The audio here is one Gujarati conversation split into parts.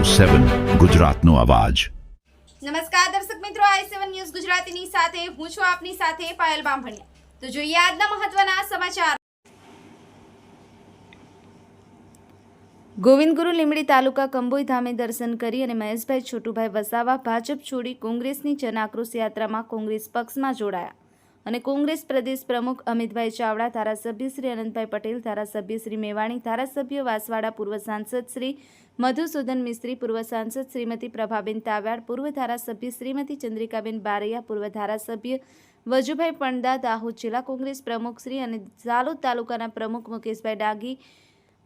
7 ગુજરાતનો અવાજ। નમસ્કાર દર્શક મિત્રો, i7 ન્યૂઝ ગુજરાતીની સાથે હું છું આપની સાથે પાયલ બામભણિયા। તો જોઈએ આજના મહત્વના સમાચાર। ગોવિંદગુરુ લીંબડી તાલુકા કંબોઈ ધામે દર્શન કરી અને મહેશભાઈ છોટુભાઈ વસાવા ભાજપ છોડી કોંગ્રેસની જન આક્રોશ યાત્રામાં કોંગ્રેસ પક્ષમાં જોડાયા અને કોંગ્રેસ પ્રદેશ પ્રમુખ અમિતભાઈ ચાવડા, ધારાસભ્ય શ્રી અનંતભાઈ પટેલ, ધારાસભ્ય શ્રી મેવાણી, ધારાસભ્ય વાસવાડા, પૂર્વ સાંસદ શ્રી મધુસૂદન મિસ્ત્રી, પૂર્વ સાંસદ શ્રીમતી પ્રભાબેન તાવ્યાડ, પૂર્વ ધારાસભ્ય શ્રીમતી ચંદ્રિકાબેન બારૈયા, પૂર્વ ધારાસભ્ય વજુભાઈ પંડા, દાહોદ જિલ્લા કોંગ્રેસ પ્રમુખ શ્રી અને ઝાલોદ તાલુકાના પ્રમુખ મુકેશભાઈ ડાગી,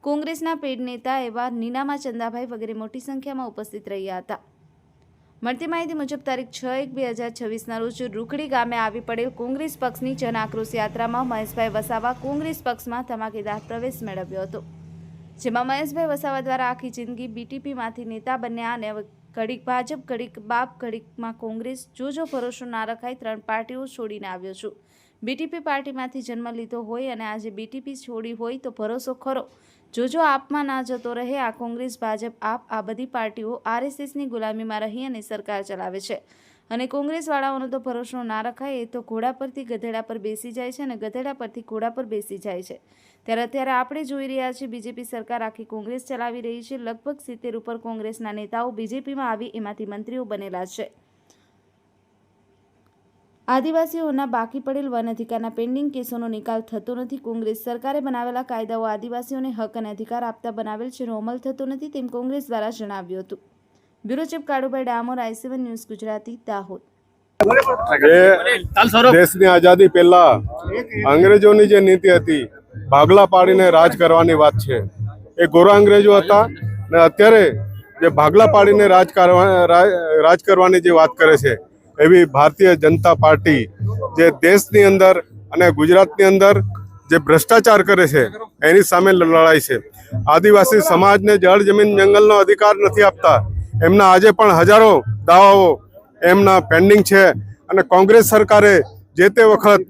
કોંગ્રેસના પેડ નેતા એવા નીનામા ચંદાભાઈ વગેરે મોટી સંખ્યામાં ઉપસ્થિત રહ્યા હતા। મળતી માહિતી મુજબ તારીખ 6/1/2026ના રોજ રૂખડી ગામે આવી પડેલ કોંગ્રેસ પક્ષની જન આક્રોશ યાત્રામાં મહેશભાઈ વસાવા કોંગ્રેસ પક્ષમાં ધમાકેદાર પ્રવેશ મેળવ્યો હતો, જેમાં મહેશભાઈ વસાવા દ્વારા આખી જિંદગી બીટીપીમાંથી નેતા બન્યા અને ઘડીક ભાજપ, ઘડીક બાપ, ઘડીકમાં કોંગ્રેસ, જોજો ભરોસો ના રખાય, 3 પાર્ટીઓ છોડીને આવ્યો છું। બીટીપી પાર્ટીમાંથી જન્મ લીધો હોય અને આજે બીટીપી છોડી હોય તો ભરોસો ખરો, જોજો આપમાં ના જતો રહે। આ કોંગ્રેસ, ભાજપ, આપ આ બધી પાર્ટીઓ આરએસએસની ગુલામીમાં રહી અને સરકાર ચલાવે છે અને કોંગ્રેસવાળાઓનો તો ભરોસો ના રખાય। એ તો ઘોડા પરથી ગધેડા પર બેસી જાય છે અને ગધેડા પરથી ઘોડા પર બેસી જાય છે। ત્યારે અત્યારે આપણે જોઈ રહ્યા છીએ બીજેપી સરકાર આખી કોંગ્રેસ ચલાવી રહી છે। લગભગ 70 ઉપર કોંગ્રેસના નેતાઓ બીજેપીમાં આવી એમાંથી મંત્રીઓ બનેલા છે। આદિવાસીઓના બાકી પડેલ વન અધિકારના પેન્ડિંગ કેસોનો નિકાલ થતો નથી। કોંગ્રેસ સરકારે બનાવેલા કાયદાઓ આદિવાસીઓને હક અને અધિકાર આપતા બનાવેલ છે, જેનો અમલ થતો નથી તેમ કોંગ્રેસ દ્વારા જણાવ્યું હતું। Bureau chief Kalubhai Damor, i7 news Gujarati, Dahod. દેશની આઝાદી પહેલા અંગ્રેજોની જે નીતિ હતી ભાગલા પાડીને રાજ કરવાની વાત છે, એ ગોરા અંગ્રેજો હતા ને અત્યારે જે ભાગલા પાડીને રાજ કરવાની જે વાત કરે છે એવી ભારતીય જનતા પાર્ટી જે દેશની અંદર અને ગુજરાતની અંદર જે ભ્રષ્ટાચાર કરે છે એની સામે લડાઈ છે। આદિવાસી સમાજને જળ, જમીન, જંગલનો અધિકાર નથી આપતા, એમના આજે પણ હજારો દાવાઓ એમના પેન્ડિંગ છે અને કોંગ્રેસ સરકારે જે તે વખત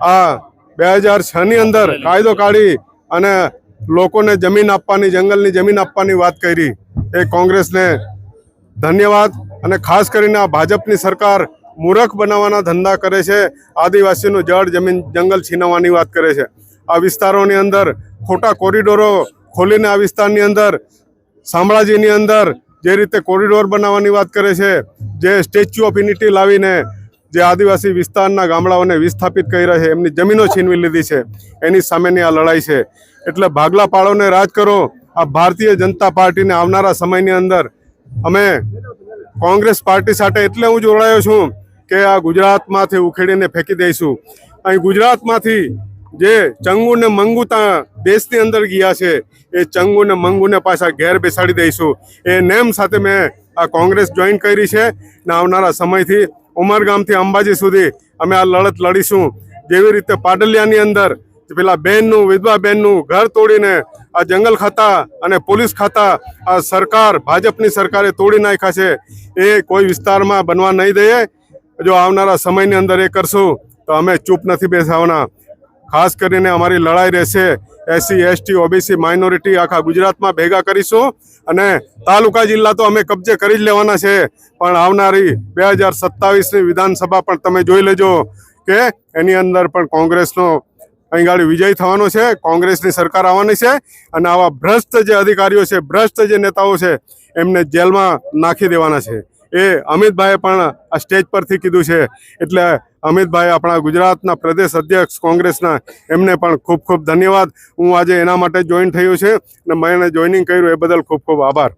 આ 2006ની અંદર કાયદો કાઢી અને લોકોને જમીન આપવાની, જંગલની જમીન આપવાની વાત કરી। એ કોંગ્રેસને ધન્યવાદ। અને ખાસ કરીને આ ભાજપની સરકાર મૂર્ખ બનાવવાના ધંધા કરે છે, આદિવાસીનું જળ, જમીન, જંગલ છીનવવાની વાત કરે છે। આ વિસ્તારોની અંદર ખોટા કોરિડોરો ખોલીને આ વિસ્તારની અંદર શામળાજીની અંદર જે રીતે કોરિડોર બનાવવાની વાત કરે છે, જે સ્ટેચ્યુ ઓફ યુનિટી લાવીને જે આદિવાસી વિસ્તારના ગામડાઓને વિસ્થાપિત કરી રહ્યા છે, એમની જમીનો છીનવી લીધી છે, એની સામેની આ લડાઈ છે। એટલે ભાગલા પાડોને રાજ કરો। આ ભારતીય જનતા પાર્ટીને આવનારા સમયની અંદર અમે કોંગ્રેસ પાર્ટી સાથે એટલે હું જોડાયો છું કે આ ગુજરાતમાંથી ઉખેડીને ફેંકી દઈશું। અહીં ગુજરાતમાંથી જે ચંગુ ને મંગુ દેશની અંદર ગયા છે એ ચંગુ ને મંગુને પાછા ઘેર બેસાડી દઈશું। એ નેમ સાથે મેં આ કોંગ્રેસ જોઈન કરી છે ને આવનારા સમયથી ઉમરગામથી અંબાજી સુધી અમે આ લડત લડીશું। જેવી રીતે પાડલિયાની અંદર પેલા બહેનનું, વિધવા બહેનનું ઘર તોડીને આ જંગલ ખાતા અને પોલીસ ખાતા આ સરકાર, ભાજપની સરકારે તોડી નાખ્યા છે, એ કોઈ વિસ્તારમાં બનવા નહીં દઈએ। જો આવનારા સમયની અંદર એ કરશું તો અમે ચૂપ નથી બેસવાના। ખાસ કરીને અમારી લડાઈ રહેશે એસસી, એસટી, ઓબીસી, માઇનોરિટી આખા ગુજરાતમાં ભેગા કરીશું અને તાલુકા જિલ્લા તો અમે કબજે કરી જ લેવાના છે, પણ આવનારી 2027ની વિધાનસભા પણ તમે જોઈ લેજો કે એની અંદર પણ કોંગ્રેસનો અહીં ગાડી વિજય થવાનો છે, કોંગ્રેસની સરકાર આવવાની છે અને આવા ભ્રષ્ટ જે અધિકારીઓ છે, ભ્રષ્ટ જે નેતાઓ છે એમને જેલમાં નાખી દેવાના છે। એ અમિતભાઈએ પણ આ સ્ટેજ પરથી કીધું છે। એટલે અમિતભાઈ આપણા ગુજરાતના પ્રદેશ અધ્યક્ષ કોંગ્રેસના, એમને પણ ખૂબ ખૂબ ધન્યવાદ। હું આજે એના માટે જોઈન થયો છે અને મને જોઈનિંગ કર્યું એ બદલ ખૂબ ખૂબ આભાર।